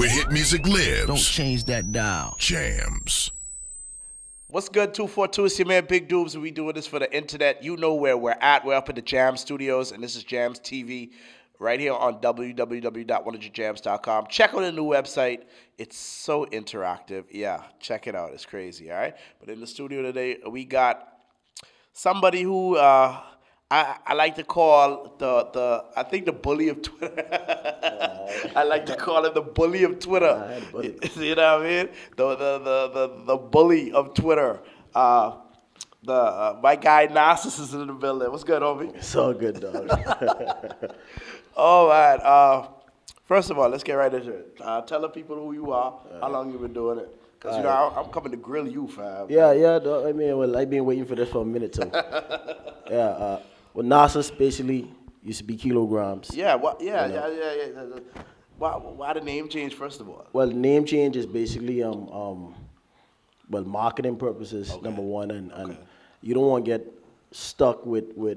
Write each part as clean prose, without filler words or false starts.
where hit music lives. Don't change that dial. Jamz. What's good, 242? It's your man, Big Doobz, and we doing this for the internet. You know where we're at. We're up at the Jamz Studios, and this is Jamz TV right here on www.100jams.com. Check out the new website. It's so interactive. Yeah, check it out. It's crazy, all right? But in the studio today, we got somebody who I like to call I think the bully of Twitter. I like to call him the bully of Twitter. You know what I mean? The bully of Twitter. My guy Nassus is in the building. What's good, homie? It's all good, dog. All right. First of all, let's get right into it. Tell the people who you are, how long you been doing it. Because, you know, I'm coming to grill you, fam. Yeah, dog. I mean, well, I've been waiting for this for a minute, so. Well, Nassus basically used to be kilograms. Yeah. Why the name change, first of all? Well, the name change is basically marketing purposes, number one, and you don't want to get stuck with a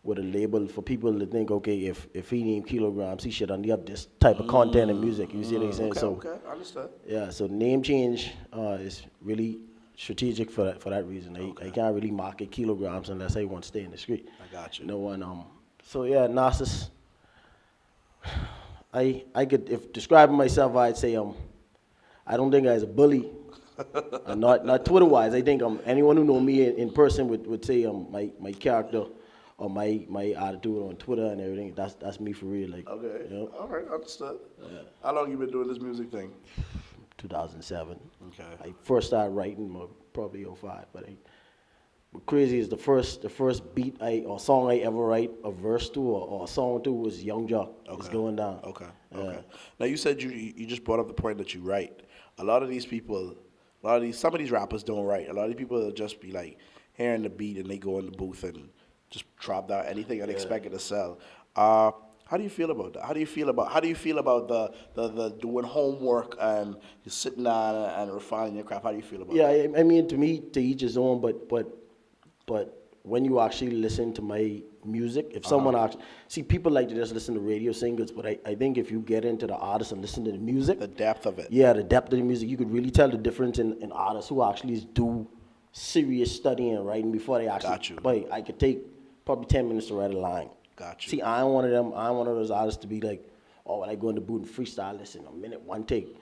label for people to think, okay, if he named kilograms, he should only have this type of content and music. You see what I'm saying? Okay, understood. Yeah, so name change is really strategic for that reason. I can't really market kilograms unless I want to stay in the street. I got you. No one. So yeah, Nassus. I could, if describing myself, I'd say I don't think I was a bully. Not Twitter wise. I think anyone who know me in person would say my character or my attitude on Twitter and everything. That's me for real. Like, okay. You know? All right, understood. Yeah. How long you been doing this music thing? 2007. Okay. I first started writing probably 05, but what crazy is the first beat or song I ever write a verse to or a song to was Young Jock. Okay. It's going down. Okay. Now you said you just brought up the point that you write. A lot of these people, some of these rappers don't write. A lot of these people will just be like hearing the beat and they go in the booth and just drop down anything unexpected to sell. How do you feel about that? How do you feel about the doing homework and just sitting down and refining your craft? How do you feel about that? Yeah, I mean, to me, to each his own, but when you actually listen to my music, if someone actually, see, people like to just listen to radio singles, but I think if you get into the artist and listen to the music. The depth of it. Yeah, the depth of the music, you could really tell the difference in artists who actually do serious studying and writing before they actually. Got you. But I could take probably 10 minutes to write a line. Got you. See, I ain't one of them. I ain't one of those artists to be like, oh, when I go in the booth and freestyle, listen, a minute, one take.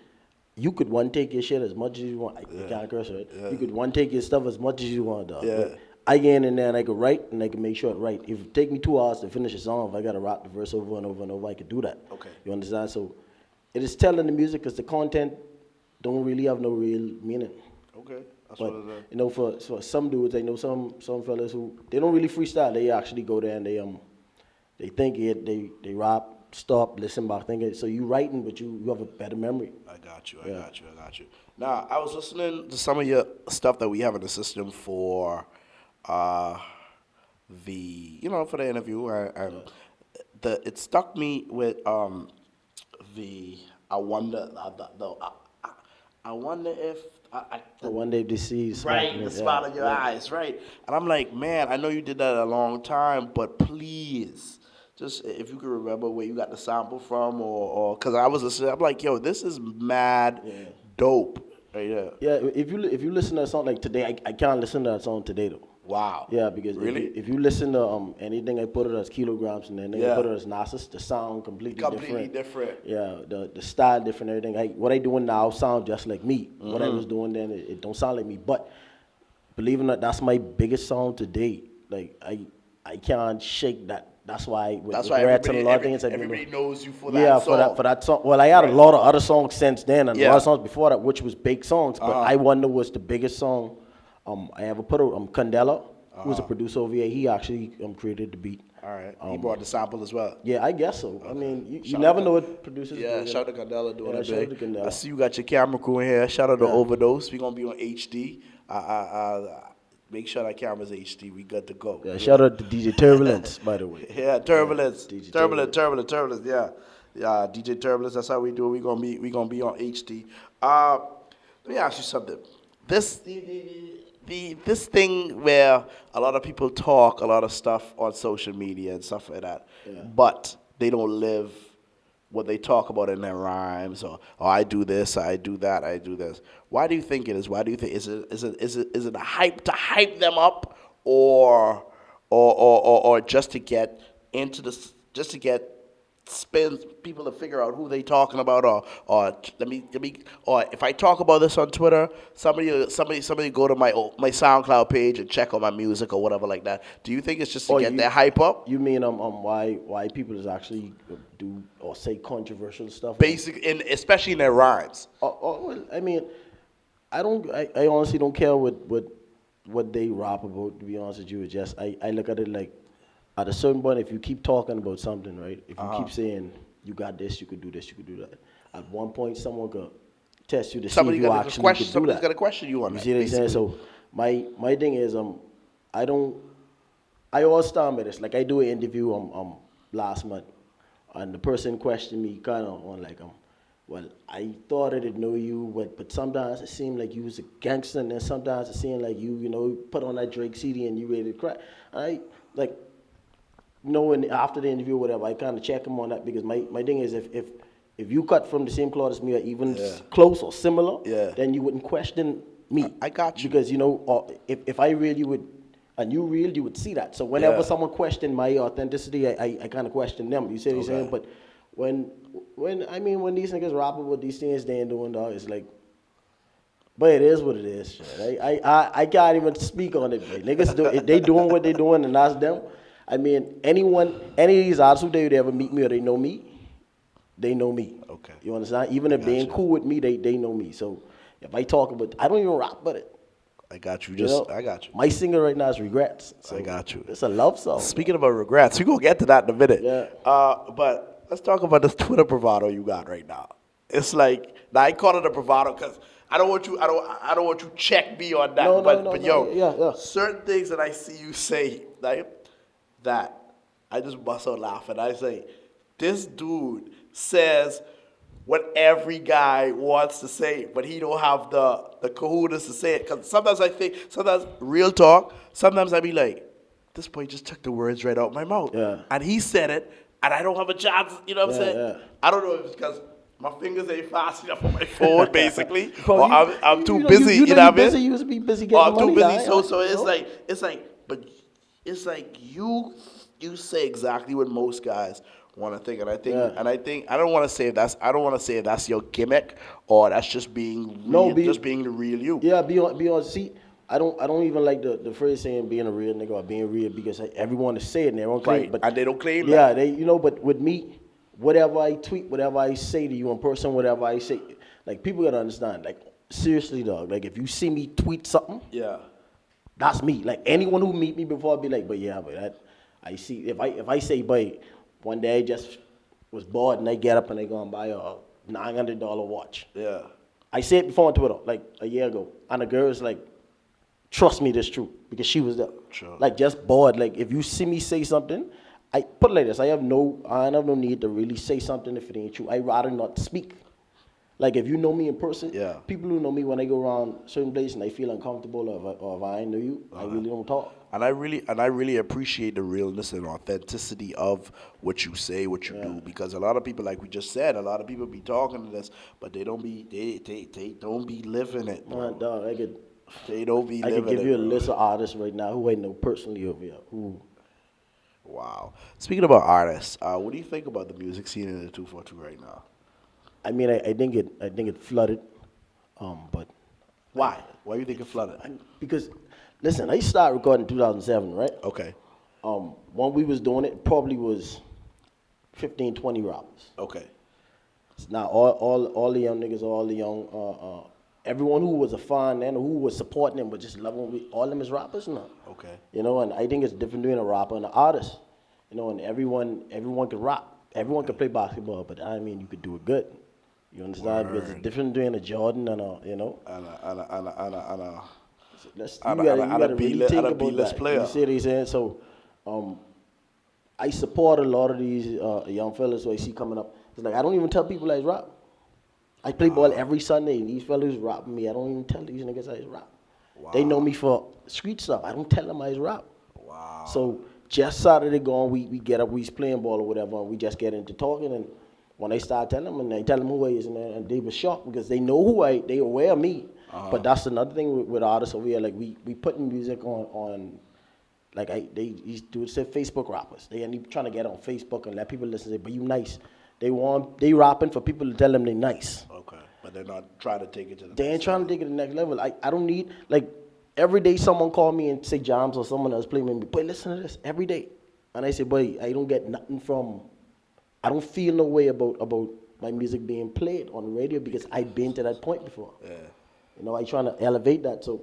You could one take your shit as much as you want. I can't curse, right? Yeah. You could one take your stuff as much as you want, dog. Yeah. But I get in there and I could write and I can make sure it's right. If it take me 2 hours to finish a song, if I got to rap the verse over and over and over, I could do that. Okay. You understand? So it is telling the music because the content don't really have no real meaning. Okay. That's But what it is. you know, for some dudes, I know some fellas who they don't really freestyle. They actually go there and they think it, they rap, stop, listen back, think it. So you writing, but you have a better memory. I got you. Now, I was listening to some of your stuff that we have in the system for for the interview, and it stuck me with I wonder if The one day disease. right, the smile in your eyes, right? And I'm like, man, I know you did that a long time, but please, just if you can remember where you got the sample from, or because I was listening, I'm like, yo, this is mad dope. Right there. Yeah, if you listen to a song like today, I can't listen to that song today though. Wow. Yeah, because Really? if you listen to anything I put it as kilograms and then I put it as Nassus, the sound completely different. Yeah, the style different, everything. What I doing now sounds just like me. What I was doing then, it don't sound like me. But believe it or not, that's my biggest song today. Like I can't shake that. That's why. That's why everybody knows you for that song. Yeah, for that song. Well, I had a lot of other songs since then, and a lot of songs before that, which was big songs. But I Wonder was the biggest song I ever put. Candela, who's a producer over here, he actually created the beat. All right. He brought the sample as well. Yeah, I guess so. I mean, you never know what producers do. Yeah, shout out to Candela doing it shout out big. to Candela. I see you got your camera crew in here. Shout out to Overdose. We're going to be on HD. Make sure that camera's HD. We good to go. Yeah, shout out to DJ Turbulence, by the way. Yeah, Turbulence. DJ Turbulence. Yeah, DJ Turbulence. That's how we do it. We gonna be on HD. Let me ask you something. This thing where a lot of people talk a lot of stuff on social media and stuff like that, but they don't live what they talk about in their rhymes, or I do this, I do that, I do this. Why do you think it is? Why do you think is it a hype to hype them up, or just to get into this, just to get spin people to figure out who they talking about, or or if I talk about this on Twitter, somebody go to my SoundCloud page and check on my music or whatever like that. Do you think it's just to get their hype up? You mean why people is actually do or say controversial stuff? Basic, especially in their rhymes. Well, I mean, I honestly don't care what they rap about. To be honest with you, it's just I look at it like, at a certain point, if you keep talking about something, right? If you keep saying you got this, you could do this, you could do that. At one point, someone could test you to see if you actually could do that. Somebody's got to question you on that. You see what I'm saying? So my thing is I always start with this. Like, I do an interview last month, and the person questioned me kind of on like well, I thought I didn't know you, but sometimes it seemed like you was a gangster, and then sometimes it seemed like you put on that Drake CD and you ready to cry. And and after the interview or whatever, I kind of check him on that, because my thing is, if you cut from the same cloth as me, or even close or similar, then you wouldn't question me. I got you. Because, if I real, you would, and you real, you would see that. So whenever someone questioned my authenticity, I kind of question them. You see what I'm saying? But when these niggas rap about these things they ain't doing, dog, it's like, but it is what it is. Shit. I can't even speak on it. Man. Niggas if they doing what they doing, and that's them. I mean, any of these artists who they ever meet me or they know me, they know me. Okay. You understand? Even if they ain't cool with me, they know me. So if I talk about, I don't even rap about it. I got you. I got you. My singer right now is Regrets. So I got you. It's a love song. Speaking about regrets, we're gonna get to that in a minute. Yeah. But let's talk about this Twitter bravado you got right now. It's like, now I call it a bravado because I don't want you to check me on that. No, certain things that I see you say, like, that I just bust out laughing. I say, this dude says what every guy wants to say, but he don't have the kahunas to say it. Because sometimes real talk, sometimes I be like, this boy just took the words right out my mouth. Yeah. And he said it, and I don't have a chance, you know what I'm saying? Yeah. I don't know if it's because my fingers ain't fast enough on my phone, basically. Or I'm too busy, you know what I mean? You used to be busy getting money. I'm too busy, so it's like, but it's like you say exactly what most guys want to think, and I think I don't want to say if that's your gimmick, or that's just being real, just being the real you. Yeah, be on. See, I don't even like the phrase saying being a real nigga or being real, because everyone is saying they don't claim, and they don't claim. Yeah, that. But with me, whatever I tweet, whatever I say to you in person, whatever I say, like, people gotta understand. Like, seriously, dog. Like, if you see me tweet something, that's me. Like, anyone who meet me before, I'll be like, but that. I see, if I say, boy, one day I just was bored and I get up and I go and buy a $900 watch. Yeah. I said it before on Twitter, like a year ago, and the girl was like, trust me, this is true, because she was there. Sure. Like, just bored. Like, if you see me say something, I put it like this, I have no need to really say something if it ain't true. I'd rather not speak. Like, if you know me in person, people who know me, when I go around certain places and I feel uncomfortable, or if I know you, I really don't talk. And I really appreciate the realness and authenticity of what you say, what you do, because a lot of people, like we just said, a lot of people be talking to this, but they don't be living it. Bro. Dog, they don't be living it. I could give you a list of artists right now who I know personally over here. Wow. Speaking about artists, what do you think about the music scene in the 242 right now? I mean, I think it flooded, but why? Why do you think it flooded? Because, listen, I started recording in 2007, right? Okay. When we was doing it, probably was 15, 20 rappers. Okay. Now all the young niggas, all the young, everyone who was a fan and who was supporting them, but just loving all them as rappers now. Okay. And I think it's different between a rapper and an artist. And everyone can rap, everyone can play basketball, but I mean, you could do it good. You understand? Because it's different between a Jordan and a, and a B-list player. You see what I'm saying? So, I support a lot of these young fellas who I see coming up. It's like, I don't even tell people I rap. I play ball every Sunday, and these fellas rapping me. I don't even tell these niggas I rap. Wow. They know me for street stuff. I don't tell them I rap. Wow. So just Saturday gone, we get up, we playing ball or whatever, and we just get into talking, and when I start telling them, and I tell them who I is, and they were shocked because they know they aware of me. But that's another thing with artists over here. Like we putting music on like they used to say Facebook rappers. They ain't trying to get on Facebook and let people listen to it, but you nice. They rapping for people to tell them they nice. Okay, but they're not trying to take it to the They ain't trying to take it to the next level. I don't need, like, every day someone call me and say Jamz or someone else play with me, boy, listen to this, every day. And I say, boy, I don't get nothing from, I don't feel no way about my music being played on the radio because I've been to that point before. Yeah. You know, I trying to elevate that. So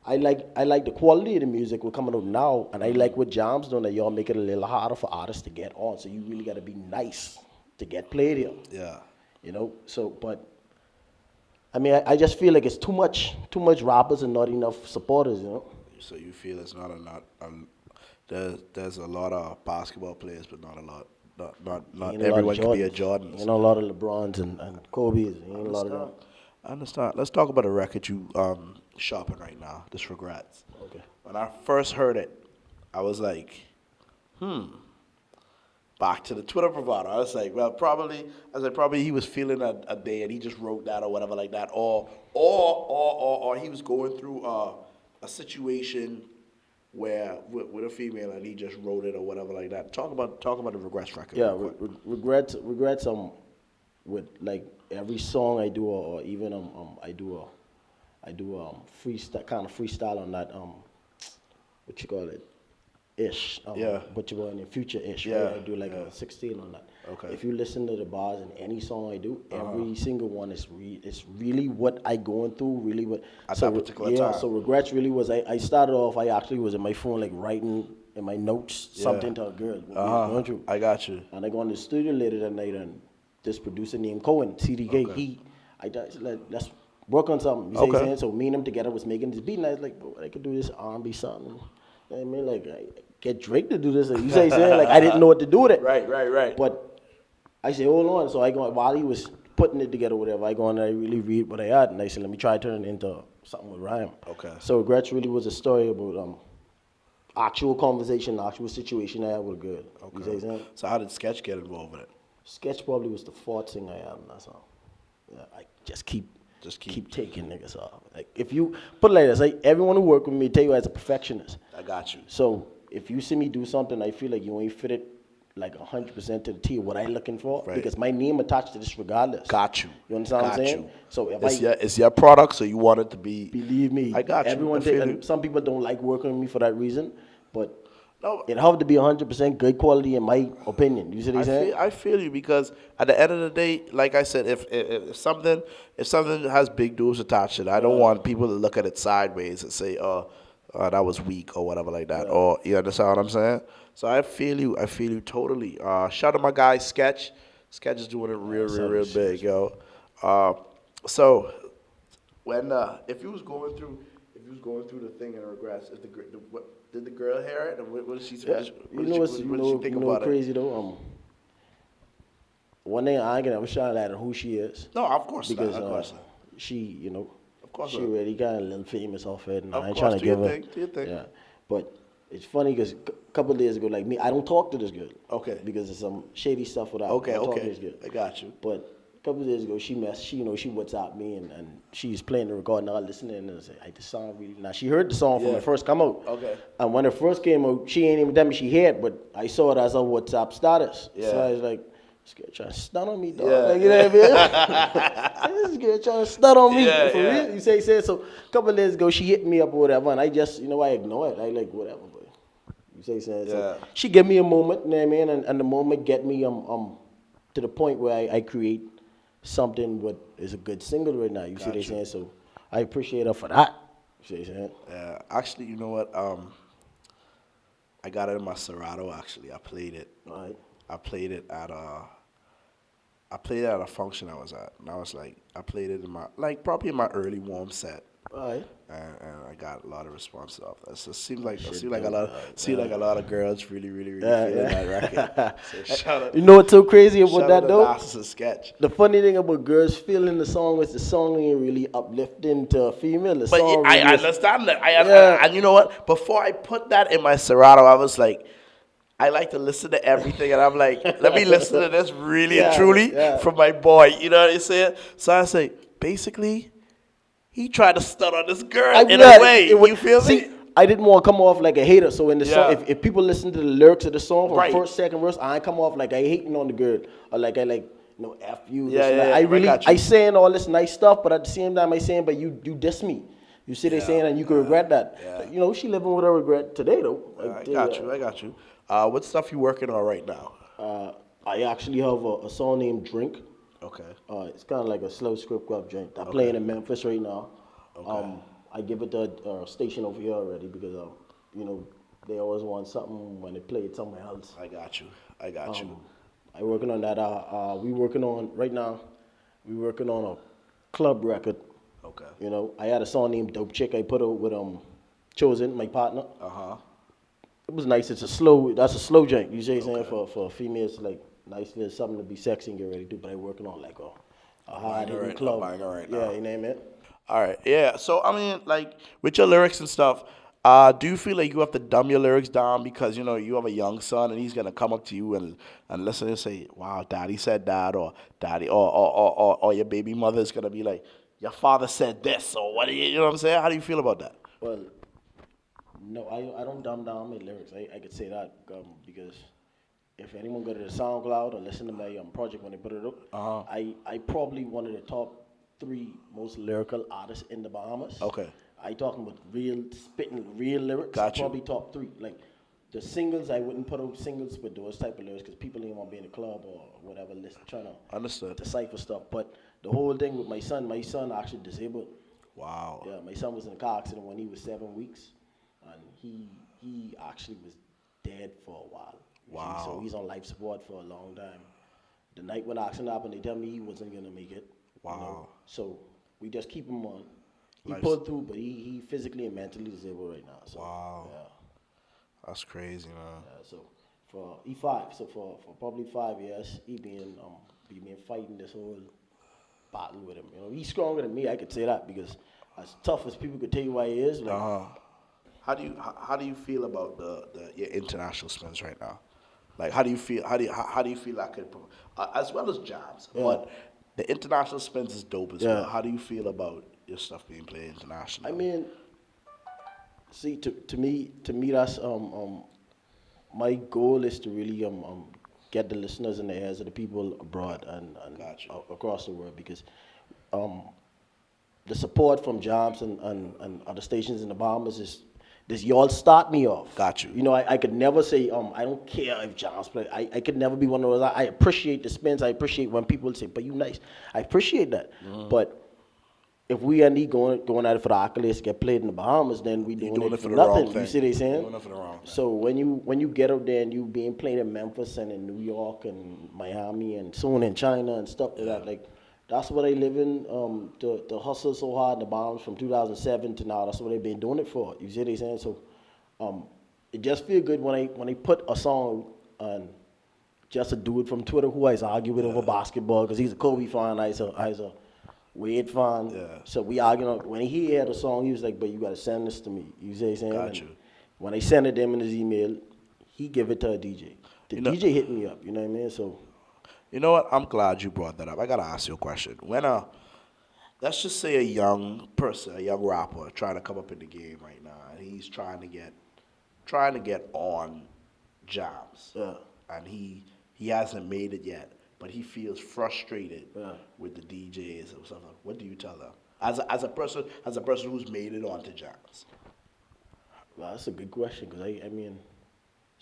I like the quality of the music we're coming out now, and I like what Jamz doing, that y'all make it a little harder for artists to get on. So you really got to be nice to get played here. Yeah. You know, so, but, I mean, I just feel like it's too much rappers and not enough supporters, you know? So you feel it's not there's a lot of basketball players, but not a lot. Not everyone can be a Jordan. You know, a lot of LeBrons and Kobe's. Ain't a lot of them. I understand. Let's talk about the record you shopping right now. This Regrets. Okay. When I first heard it, I was like, Back to the Twitter provider. I was like, well, probably he was feeling a day and he just wrote that or whatever like that, or he was going through a situation where with a female and he just wrote it or whatever like that. Talk about the Regrets record. Yeah, regrets. With like every song I do, or even I do freestyle, kind of freestyle on that what you call it, ish. But you in future ish. Yeah. Right? I do like a 16 on that. Okay. If you listen to the bars in any song I do, every single one is it's really what I going through, really what at that particular time. So Regrets really was I started off, I actually was in my phone like writing in my notes something to a girl. Going through. I got you. And I go in the studio later that night and this producer named Cohen, CDK, Okay. let's work on something. You see what I'm saying? So me and him together was making this beat, and I was like, bro, I could do this R&B song. You know what I mean? Like, I get Drake to do this. You see what I'm saying? Like, I didn't know what to do with it. Right. But I said, hold on. So I go, while he was putting it together, whatever, I go and I really read what I had, and I said, let me try to turn it into something with rhyme. Okay. So Regrets really was a story about actual conversation, actual situation I had with a girl. Okay. You see what I'm saying? So how did Sketch get involved with it? Sketch probably was the fourth thing I had in that song. Yeah, I just keep taking niggas off. Like, if you put it like this, like, everyone who work with me tell you as a perfectionist. I got you. So if you see me do something, I feel like you ain't fit it like 100% to the T of what I looking for, Right. because my name attached to this regardless. Got you. You understand what I'm saying? You. So if it's your product, so you want it to be. believe me, I got you. Everyone I feel and you. some people don't like working with me for that reason, but No. it have to be 100% good quality in my opinion. You see what I'm saying? I feel you, because at the end of the day, like I said, if something has Big Doobz attached to it, I don't want people to look at it sideways and say, oh, that was weak or whatever like that. Or you understand what I'm saying? So I feel you totally. Shout out my guy Sketch. Sketch is doing it real big, yo. So when if you was going through the thing in Regrets, did the girl hear it? And what did she Yeah. what did she think about it? Crazy though. One thing I ain't gonna ever shout at her who she is. No, of course Because not. Of course not. she, you know, Of course she not. already got a little famous off it, and Of I ain't course, trying to do your give her. thing, do your thing. Yeah, but it's funny because a couple of days ago, like me, I don't talk to this girl. Okay. Because of some shady stuff with her. Okay, I don't talk okay. to this girl. I got you. But a couple of days ago, she WhatsApped me and she's playing the record and I listening and I said, hey, the song really. Now she heard the song when Yeah. it first come out. Okay. And when it first came out, she ain't even tell me she heard, but I saw it as a WhatsApp status. Yeah. So I was like, this girl trying to stun on me, dog. Yeah. Like, you know what I mean? This girl trying to stun on me. Yeah, For yeah. real. You say. So a couple of days ago, she hit me up or whatever, and I just, I ignore it. I like, whatever, boy. You say. So Yeah. she give me a moment, you know what I mean? And the moment get me to the point where I create something what is a good single right now. You see what I'm saying? So I appreciate her for that. You see what I'm saying? Yeah. Actually, you know what? I got it in my Serato. Actually, I played it. All right. I played it at a function I was at, and I was like, I played it in probably in my early warm set, All right. and I got a lot of response off that. So it seemed like a lot of girls really feeling that record. So shout out. You know what's so crazy about shout that out though? to Nassus and Sketch. The funny thing about girls feeling the song is the song ain't really uplifting to a female. The But song I really is- understand that. Yeah. And you know what? Before I put that in my Serato, I was like, I like to listen to everything, and I'm like, let me listen to this really and Yeah, truly yeah. from my boy. You know what I'm saying? So I say, basically, he tried to stunt on this girl in a way. You feel see, me? I didn't want to come off like a hater. So in the song, Yeah. if people listen to the lyrics of the song from Right. first, second verse, I ain't come off like I hating on the girl or like I like F you. Yeah, this and that. yeah, I I really got you. I saying all this nice stuff, but at the same time I saying, but you diss me. You see they saying, and you can regret that. yeah. She living with her regret today though. I got you. What stuff you working on right now? I actually have a song named Drink. Okay. It's kind of like a slow script club joint. I'm playing in Memphis right now. I give it to a station over here already because they always want something when they play it somewhere else. I got you. I working on that. We working on right now. We working on a club record. Okay. I had a song named Dope Chick. I put out with Chosen, my partner. It was nice. That's a slow joint. You say saying for females like nice little something to be sexy and get ready to do. But I working on like a hard hitting club. Yeah, you name it. All right. Yeah. So I mean, like with your lyrics and stuff, do you feel like you have to dumb your lyrics down because you have a young son and he's gonna come up to you and listen and say, "Wow, Daddy said that," or "Daddy," or your baby mother's gonna be like, "Your father said this," or what? You know what I'm saying? How do you feel about that? Well, no, I don't dumb down my lyrics. I could say that because if anyone go to the SoundCloud or listen to my project when they put it up, I probably one of the top 3 most lyrical artists in the Bahamas. Okay. I talking about spitting real lyrics. Gotcha. Probably top 3. Like the singles, I wouldn't put out singles with those type of lyrics because people ain't want to be in a club or whatever, trying to decipher stuff. But the whole thing with my son actually disabled. Wow. Yeah, my son was in a car accident when he was 7 weeks, and he actually was dead for a while. Wow. So he's on life support for a long time. The night when the accident happened, they tell me he wasn't gonna make it. Wow. So we just keep him on. He Nice. pulled through, but he physically and mentally disabled right now. So, Wow. Yeah. That's crazy, man. So for E5, so for probably 5 years, he been fighting this whole battle with him. He's stronger than me. I could say that because as tough as people could tell you why he is. Like, How do you feel about your international spins right now? Like, how do you feel? How do you feel like it, as well as Jamz? Yeah. But the international spins is dope as well. Yeah. How do you feel about your stuff being played internationally? I mean, see, to me, that's my goal is to really get the listeners in the ears of the people abroad and across the world because the support from Jamz and other stations in the Bahamas is this. Y'all start me off. Got you. I could never say I don't care if Jamz play. I could never be one of those. I appreciate the spins. I appreciate when people say, "But you nice." I appreciate that. But if we end going at it for the accolades, get played in the Bahamas, then we doing it for the nothing. wrong thing. You see what I'm saying? Doing it for the wrong thing. So when you get out there and you being played in Memphis and in New York and Miami and soon in China and stuff like that, like that's what they live in. To hustle so hard in the Bahamas from 2007 to now. That's what they've been doing it for. You see what I'm saying? So it just feel good when they put a song on. Just a dude from Twitter who I argue with over basketball because he's a Kobe fan. I a Wade fan. Yeah. So we arguing. When he heard the song, he was like, "But you gotta send this to me." You see what I'm saying? Got you. When I sent it to him in his email, he give it to a DJ. The DJ hit me up. You know what I mean? So. You know what? I'm glad you brought that up. I gotta ask you a question. When let's just say a young person, a young rapper, trying to come up in the game right now, and he's trying to get on Jamz, and he hasn't made it yet, but he feels frustrated with the DJs or something. What do you tell them as a person who's made it onto Jamz? Well, that's a good question because I mean.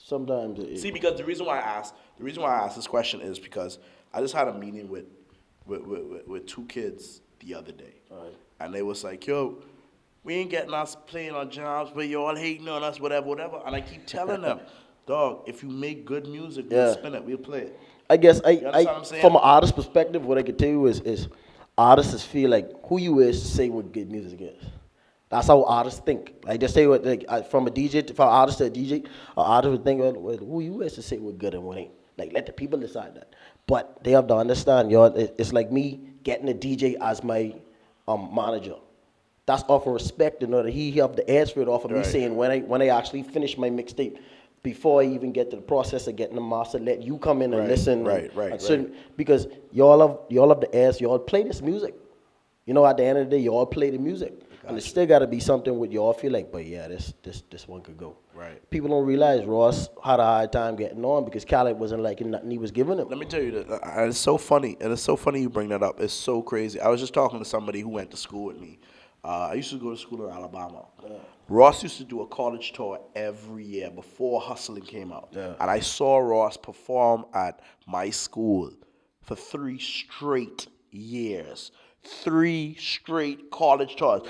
Sometimes see, because the reason why I asked this question is because I just had a meeting with 2 kids the other day, and they was like, "Yo, we ain't getting us playing on Jamz, but you all hating on us, whatever." And I keep telling them, "Dog, if you make good music, we'll spin it, we'll play it." I guess you understand what I'm saying? From an artist perspective, what I can tell you is artists feel like who you is to say what good music is. That's how artists think. Like just say what from a DJ from an artist to a DJ, an artist would think, well, who you is to say what good and what ain't. Like let the people decide that. But they have to understand, it's like me getting a DJ as my manager. That's off of respect, that he have the air for it off of me saying when I actually finish my mixtape, before I even get to the process of getting the master, let you come in and listen. Right. Because y'all have the ass, y'all play this music. You know, at the end of the day, y'all play the music. And it still got to be something with y'all feel like, but yeah, this one could go. Right. People don't realize Ross had a hard time getting on because Khaled wasn't liking nothing he was giving him. Let me tell you that it's so funny, and it's so funny you bring that up. It's so crazy. I was just talking to somebody who went to school with me. I used to go to school in Alabama. Yeah. Ross used to do a college tour every year before Hustling came out. Yeah. And I saw Ross perform at my school for 3 straight years. 3 straight college tours.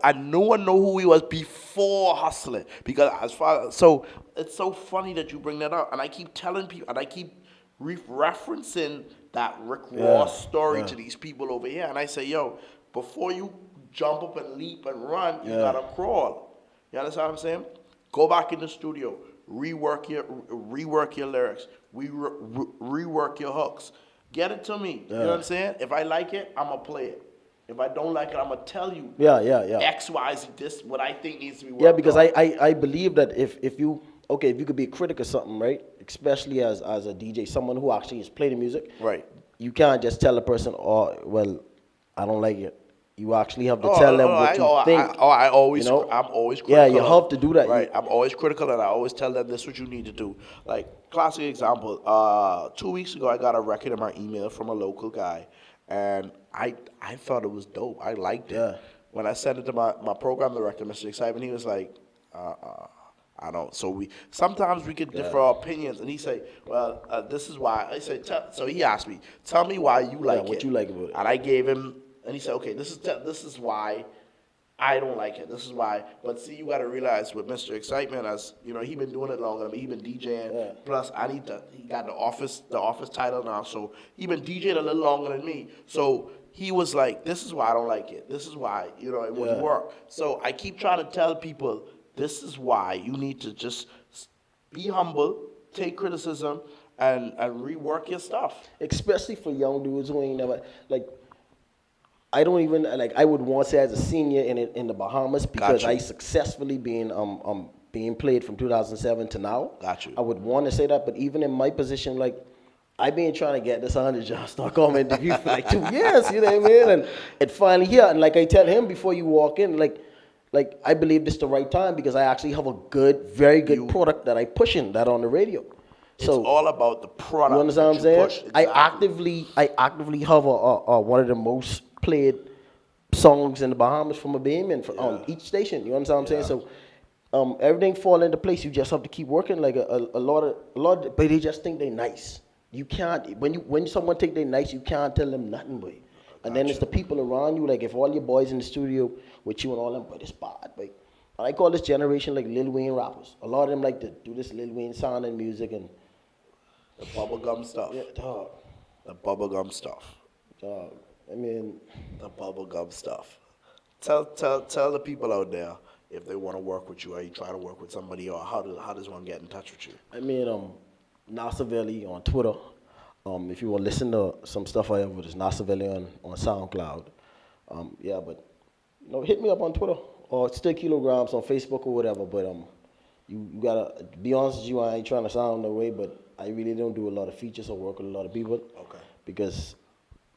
And no one knew who he was before Hustling. Because so it's so funny that you bring that up. And I keep telling people, and I keep referencing that Rick Ross story to these people over here. And I say, yo, before you jump up and leap and run, you gotta crawl. You understand what I'm saying? Go back in the studio, rework your lyrics, rework your hooks. Get it to me. You know what I'm saying? If I like it, I'm gonna play it. If I don't like it, I'm gonna tell you. X, Y, Z. This what I think needs to be worked. Yeah, because I believe that if you could be a critic of something, right? Especially as a DJ, someone who actually is playing the music, right? You can't just tell a person, oh, well, I don't like it. You actually have to tell them what you think. I'm always critical. Yeah, you have to do that. Right, I'm always critical, and I always tell them this is what you need to do. Like, classic example, 2 weeks ago, I got a record in my email from a local guy, and I thought it was dope. I liked it. Yeah. When I sent it to my program director, Mr. Excitement, he was like, I don't. So sometimes we could differ our opinions, and he say, well, this is why. I say, so he asked me, tell me why you like it. What you like about it. And I gave him. And he said, okay, this is why I don't like it. This is why. But see, you got to realize with Mr. Excitement, as you know, he been doing it longer than me. He been DJing. Yeah. Plus, he got the office title now, so he been DJing a little longer than me. So he was like, this is why I don't like it. This is why, it wouldn't work. So I keep trying to tell people, this is why you need to just be humble, take criticism, and rework your stuff. Especially for young dudes who ain't never, like, I don't even, like, I would want to say as a senior in the Bahamas because I successfully being played from 2007 to now. Got you. I would want to say that, but even in my position, like, I've been trying to get this 100 Jamz.com interview for like 2 years, you know what I mean? And it finally here, and like I tell him before you walk in, like I believe this is the right time because I actually have a very good product that I pushing that on the radio. So it's all about the product. You understand what I'm saying? Push. Exactly. I actively have one of the most played songs in the Bahamas from a Bahamian on each station. You understand what I'm saying? So everything fall into place. You just have to keep working. Like a lot of, but they just think they nice. You can't when someone think they nice, you can't tell them nothing, boy. And then it's the people around you. Like if all your boys in the studio with you and all them, but it's bad, boy. And I call this generation like Lil Wayne rappers. A lot of them like to do this Lil Wayne sound and music and the bubblegum stuff. Yeah, dog. The bubblegum stuff. Dog. I mean, the bubblegum stuff. Tell the people out there if they want to work with you, or you try to work with somebody, or how does one get in touch with you? I mean, Nassus on Twitter. If you want to listen to some stuff I have with Nassus on SoundCloud. But hit me up on Twitter or Still Kilograms on Facebook or whatever. But you gotta be honest with you. I ain't trying to sound no way, but I really don't do a lot of features or work with a lot of people. Okay. Because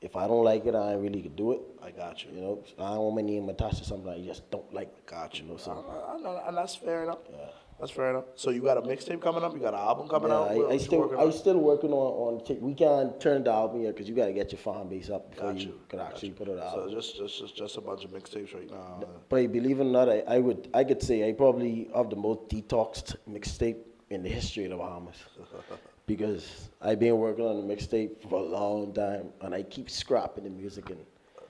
if I don't like it, I ain't really could do it. I got you. I don't want my name attached to something I just don't like. Got you. So. I know, and that's fair enough. Yeah. That's fair enough. So you got a mixtape coming up? You got an album coming out? I still working on. We can't turn the album yet because you got to get your fan base up before you can actually put it out. So just a bunch of mixtapes right now. But believe it or not, I could say I probably have the most detoxed mixtape in the history of the Bahamas. Because I've been working on the mixtape for a long time, and I keep scrapping the music and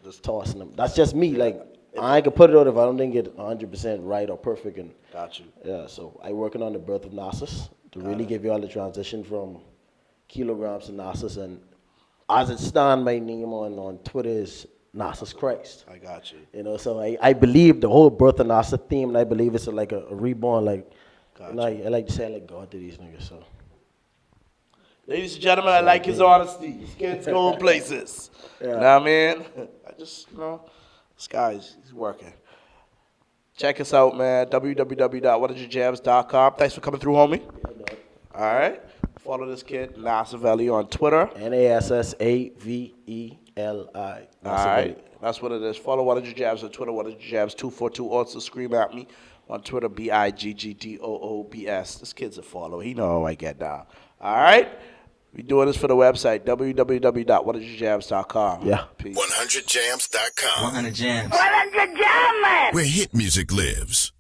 just tossing them. That's just me. Like, I ain't gonna put it out if I don't think it's 100% right or perfect. And got you. Yeah, so I working on the birth of Nassus to really give you all the transition from Kilograms to Nassus. And as it stands, my name on Twitter is Nassus Christ. I got you. So I believe the whole birth of Nassus theme, and I believe it's like a reborn. Like, I like to say like God to these niggas. So. Ladies and gentlemen, I like his honesty. His kids going places. Yeah. You know what I mean? I just, this guy's he's working. Check us out, man. www.whatdidyoujams.com. Thanks for coming through, homie. All right. Follow this kid, Nassavelli, on Twitter. Nassaveli. All right. That's what it is. Follow One of Your Jabs on Twitter, One of Your Jabs 242. Also scream at me on Twitter, BIGGDOOBS. This kid's a follower. He know how I get down. All right. We doing this for the website, www.whatisyourjams.com. Yeah. Peace. 100jams.com. 100 Jams. 100 Jams! Where hit music lives.